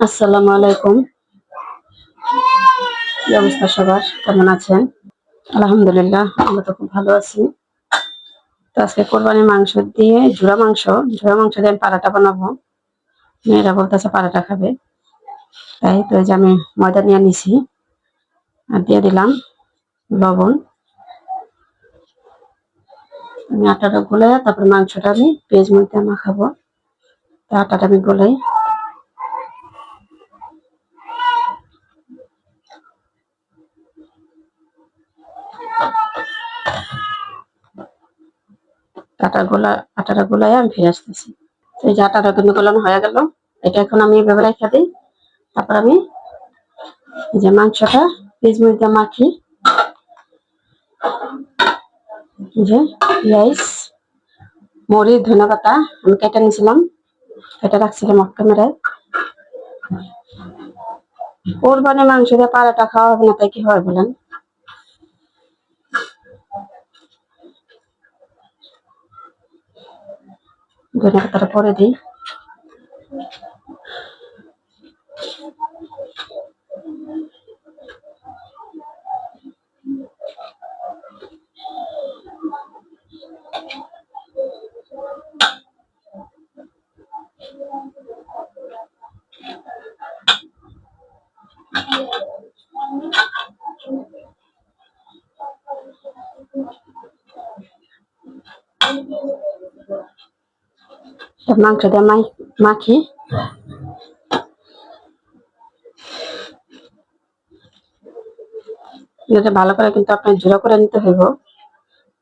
আসসালামু আলাইকুম। কি অবস্থা সবার? কেমন আছেন? আলহামদুলিল্লাহ, আমরা তো খুব ভালো আছি। তো আজকে কোরবানির মাংস দিয়ে ঝুরা মাংস দিয়ে আমি পারাটা বানাবো। মেয়েরা বলতেছে পারাটা খাবে, তাই তো এই যে আমি ময়দা নিয়ে নিছি আর দিয়ে দিলাম লবণ। আমি আটাটা গোলাই তারপরে মাংসটা আমি পেঁয়াজ মধ্যে মাখাবো। তো আটাটা আমি গোলাই। আটাটা গোলাই আমি ফিরে আসতেছি। তো এই যে আটাটা কিন্তু গোলানো হয়ে গেল। এটা এখন আমি এভাবে রেখে দিই। তারপর আমি এই যে মাংসটা পেঁয়াজ মধ্যে মাখি। যে পেঁয়াজ, মরিচ, ধনেপাতা আমি কেটে নিয়েছিলাম, কেটে রাখছিলাম অফ ক্যামেরায়। কোরবানির মাংস দিয়ে পাড়াটা খাওয়া হবে না, তাই কি হয় বলেন? ধনেপাতাটা পরে দিই। মাংস দিয়ে মাখি। এটা ভালো করে কিন্তু আপনার ঝুড়ো করে নিতে হইব,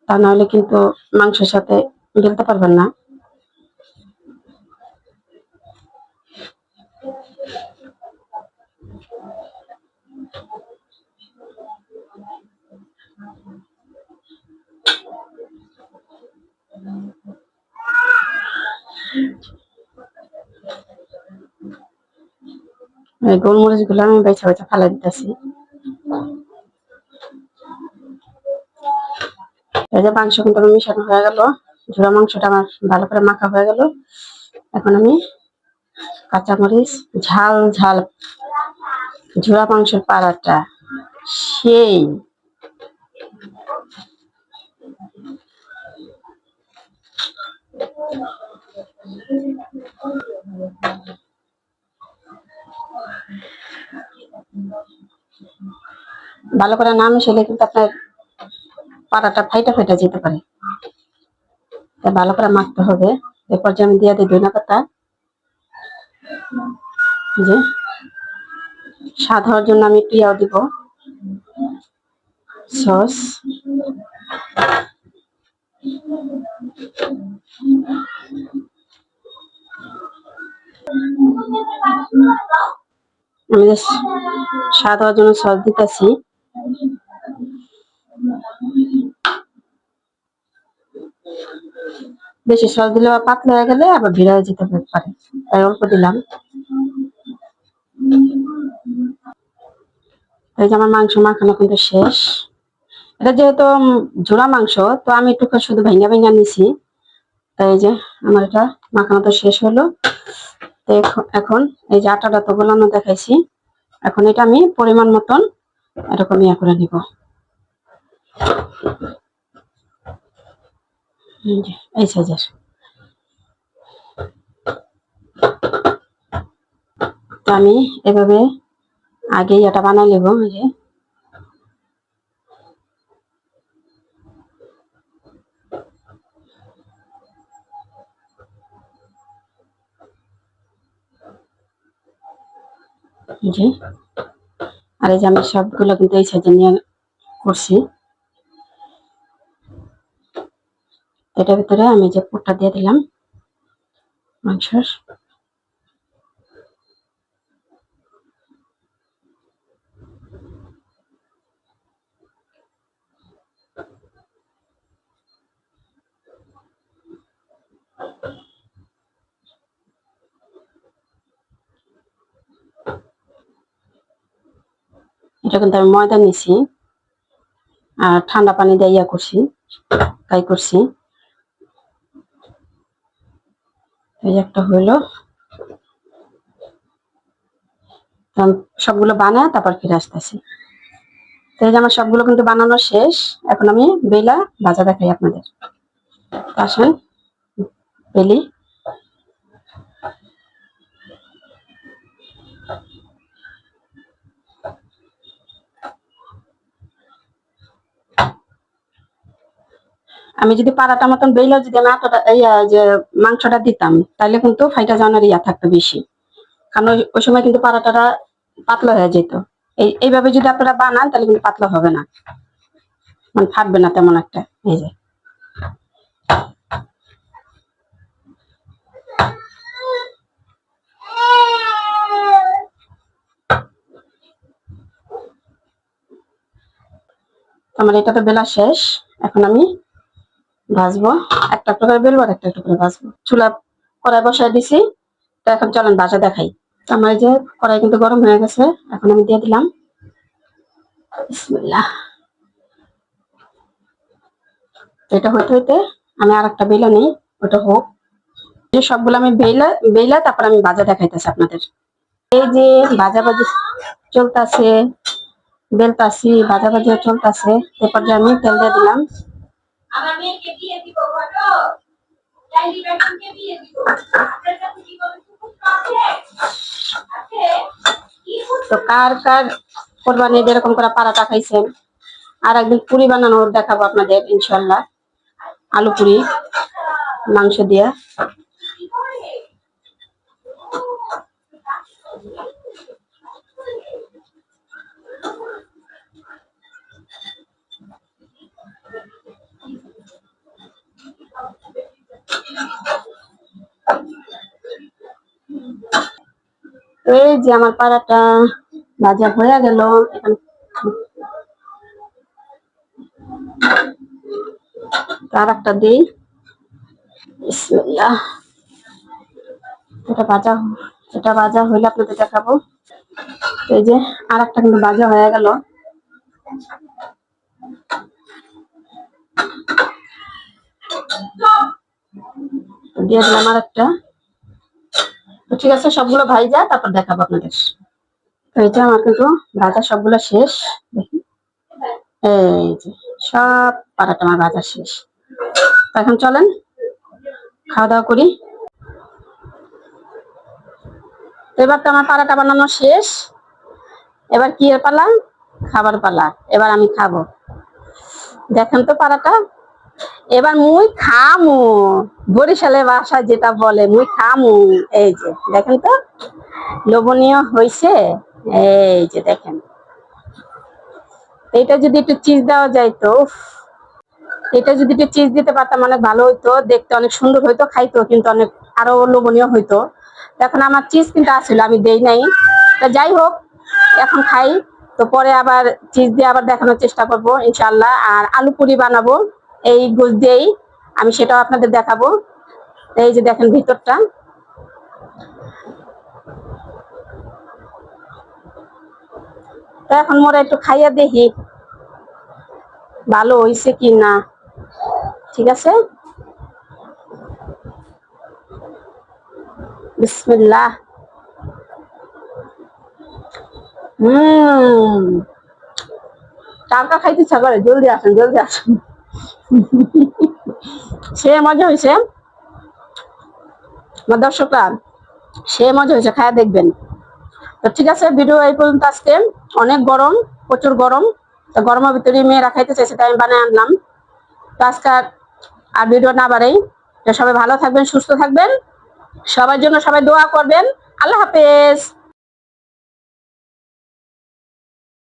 তা নাহলে কিন্তু মাংসের সাথে গেলতে পারবেন না। এই গোলমরিচ গুলো আমি বেছে বেছে ফালাই দিতেছি। এই যে মাংস কিন্তু আমার মিশানো হয়ে গেল, ঝুড়া মাংসটা আমার ভালো করে মাখা হয়ে গেল। এখন আমি কাঁচামরিচ, ঝাল ঝাল ঝুড়া মাংসের পাড়াটা সেই ভালো করে না মিশালে কিন্তু আপনার পাড়াটা ফাইটা ফাইটা যেতে পারে, তাই ভালো করে মাখতে হবে। এরপর যে আমি দিয়ে দিই ধনেপাতা। যে স্বাদ হওয়ার জন্য আমি একটু ইয়াও দিব, সস। আমি যে স্বাদ হওয়ার জন্য সস দিতেছি। বেশি সস দিলে পাতলা হয়ে গেলে আবার ভিড় হয়ে যেতে পারে, তাই অল্প দিলাম। এই যে আমার মাংস মাখানো কিন্তু শেষ। এটা যেহেতু ঝোড়া মাংস, তো আমি একটু শুধু ভেঙে ভেঙে নিছি। তাই এই যে আমার এটা মাখানো তো শেষ হলো। তো এখন এই যে আটাটা তো গোলানো দেখাইছি, এখন এটা আমি পরিমাণ মতন এরকম ইয়া করে নিব। এই সাইজের। তো আমি এভাবে আগে এটা বানাই নেব। এই যে জি, আর এই যে আমি সবগুলো কিন্তু এই সাইজে নিয়ে করছি। এটার ভিতরে আমি যে পুরটা দিয়ে দিলাম মাংসের। এটা কিন্তু আমি ময়দা নিছি আর ঠান্ডা পানি দিয়ে ইয়া করছি, তাই করছি। এই একটা হইলো। কারণ সবগুলো বানায় তারপর ফিরে আসতেছি। তো এই যে আমার সবগুলো কিন্তু বানানো শেষ। এখন আমি বেলা ভাজা দেখাই আপনাদের। আসেন বেলি। আমি যদি পাড়াটা মতন বেলা যদি আমি আটাটা যে মাংসটা দিতাম তাহলে কিন্তু ফাইটা জানার থাকতো বেশি, কারণ ওই সময় কিন্তু পাড়াটাটা পাতলা হয়ে যেত। এইভাবে যদি আপনারা বানান তাহলে কিন্তু পাতলা হবে না, মানে ফাটবে না তেমন একটা। এই যে আমার এটা তো বেলা শেষ। এখন আমি ভাজবো, একটা একটা করে বেলবো আর একটা একটা করে ভাজবো। চুলা কড়াই বসায় দিছি। তো এখন চলেন ভাজা দেখাই। আমার যে কড়াই কিন্তু গরম হয়ে গেছে, এখন আমি দিয়ে দিলাম। বিসমিল্লাহ। এটা হইতে হইতে আমি আর একটা বেলা নেই, ওটা হোক। যে সবগুলো আমি বেলা বেলা তারপর আমি ভাজা দেখাইতেছি আপনাদের। এই যে ভাজা ভাজি চলতেছে, বেলতাছি, ভাজা ভাজি চলতেছে। এরপর যে আমি তেল দিয়ে দিলাম। তো কার কার কোরবানি এরকম করে পারাটা খাইছেন, আর একদিন পুরি বানানোর দেখাবো আপনাদের ইনশাল্লাহ। আলু পুরি মাংস দিয়া। এই যে আমার পাড়াটা ভাজা হয়ে গেল। এখন আর একটা দিই। বিসমিল্লাহ। এটা ভাজা হইলে আপনাদের দেখাবো। এই যে আর একটা কিন্তু ভাজা হয়ে গেল। দিয়ে দিলাম আর একটা। ঠিক আছে, সবগুলো ভাইজা তারপর দেখাবো আপনাদের। তো এটা আমার কিন্তু ভাজা সবগুলো শেষ। এই যে সব পাড়াটা আমার ভাজা শেষ। এখন চলেন খাওয়া দাওয়া করি। এবার তো আমার পাড়াটা বানানো শেষ। এবার কি এর পালা? খাবার পালা। এবার আমি খাবো। দেখেন তো পাড়াটা। এবার মুই খামু, বরিশালের ভাষায় যেটা বলে মুই খামু। এই যে দেখেন তো লোভনীয় হয়েছে। এই যে দেখেন, এটা যদি একটু চিজ দেওয়া যায় তো, এটা যদি একটু চিজ দিতে পারতাম অনেক ভালো হইতো, দেখতে অনেক সুন্দর হইতো, খাইতো কিন্তু অনেক আরো লোভনীয় হইতো। এখন আমার চিজ কিন্তু আসছিল, আমি দেই নাই। তা যাই হোক, এখন খাই। তো পরে আবার চিজ দিয়ে আবার দেখানোর চেষ্টা করবো ইনশাল্লাহ। আর আলু পুরি বানাবো এই গোশ দিয়েই, আমি সেটাও আপনাদের দেখাবো। এই যে দেখেন ভিতরটা। তো এখন মোরা একটু খাইয়া দেখি ভালো হয়েছে কি না। ঠিক আছে, বিসমিল্লাহ। টাকা খাইতে ইচ্ছা করে, জলদি আসেন জলদি আসেন। সে মজা হয়েছে আমার দর্শকরা, সে মজা হয়েছে, খায়া দেখবেন। তো ঠিক আছে, ভিডিও এই পর্যন্ত আজকে। অনেক গরম, প্রচুর গরম। তো গরমের ভিতরে মেয়েরা খাইতে চাইছে তাই আমি বানিয়ে আনলাম। তো আজকে আর ভিডিও না বাড়াই। তো সবাই ভালো থাকবেন, সুস্থ থাকবেন, সবার জন্য সবাই দোয়া করবেন। আল্লাহ হাফেজ।